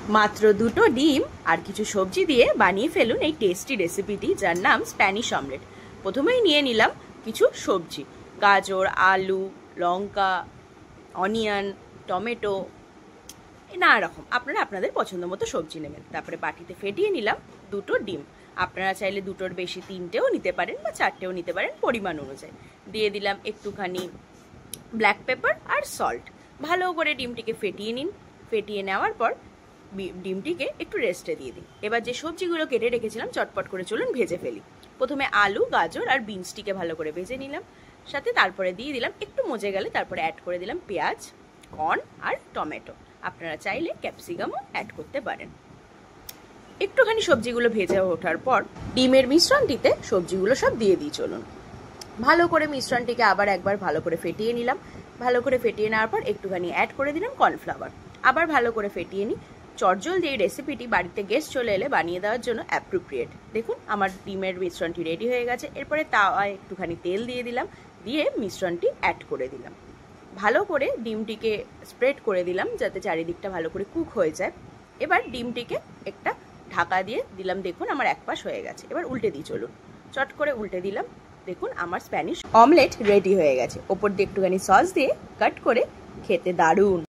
মাত্র দুটো ডিম আর কিছু সবজি দিয়ে বানিয়ে ফেলুন এই টেস্টি রেসিপিটি, যার নাম স্প্যানিশ অমলেট। প্রথমেই নিয়ে নিলাম কিছু সবজি, গাজর, আলু, লঙ্কা, অনিয়ন, টমেটো, নানা রকম আপনারা আপনাদের পছন্দ মতো সবজি নেবেন। তারপরে বাটিতে ফেটিয়ে নিলাম দুটো ডিম। আপনারা চাইলে দুটোর বেশি তিনটেও নিতে পারেন বা চারটেও নিতে পারেন, পরিমাণ অনুযায়ী। দিয়ে দিলাম একটুখানি ব্ল্যাক পেপার আর সল্ট। ভালো করে ডিমটিকে ফেটিয়ে নিন। ফেটিয়ে নেওয়ার পর ডিমটিকে একটু রেস্টে দিয়ে দিন। এবার যে সবজিগুলো কেটে রেখেছিলাম চটপট করে চলুন ভেজে ফেলি। প্রথমে আলু, গাজর আর বিনসটিকে ভালো করে ভেজে নিলাম। সাথে তারপরে দিয়ে দিলাম, একটু মজে গেলে তারপরে অ্যাড করে দিলাম পেঁয়াজ, কর্ন আর টমেটো। আপনারা চাইলে ক্যাপসিকামও অ্যাড করতে পারেন। একটুখানি সবজিগুলো ভেজে ওঠার পর ডিমের মিশ্রণটিতে সবজিগুলো সব দিয়ে দিই। চলুন ভালো করে মিশ্রণটিকে আবার একবার ভালো করে ফেটিয়ে নিলাম। ভালো করে ফেটিয়ে নেওয়ার পর একটুখানি অ্যাড করে দিলাম কর্নফ্লাওয়ার। আবার ভালো করে ফেটিয়ে নিই। চটজলদি এই রেসিপিটি বাড়িতে গেস্ট চলে এলে বানিয়ে দেওয়ার জন্য অ্যাপ্রোপ্রিয়েট। দেখুন আমার ডিমের মিশ্রণটি রেডি হয়ে গেছে। এরপরে তাওয়ায় একটুখানি তেল দিয়ে দিলাম, দিয়ে মিশ্রণটি অ্যাড করে দিলাম। ভালো করে ডিমটিকে স্প্রেড করে দিলাম যাতে চারিদিকটা ভালো করে কুক হয়ে যায়। এবার ডিমটিকে একটা ঢাকা দিয়ে দিলাম। দেখুন আমার এক পাশ হয়ে গেছে। এবার উল্টে দিই। চলুন চট করে উল্টে দিলাম। দেখুন আমার স্প্যানিশ অমলেট রেডি হয়ে গেছে। ওপর দিয়ে একটুখানি সস দিয়ে কাট করে খেতে দারুণ।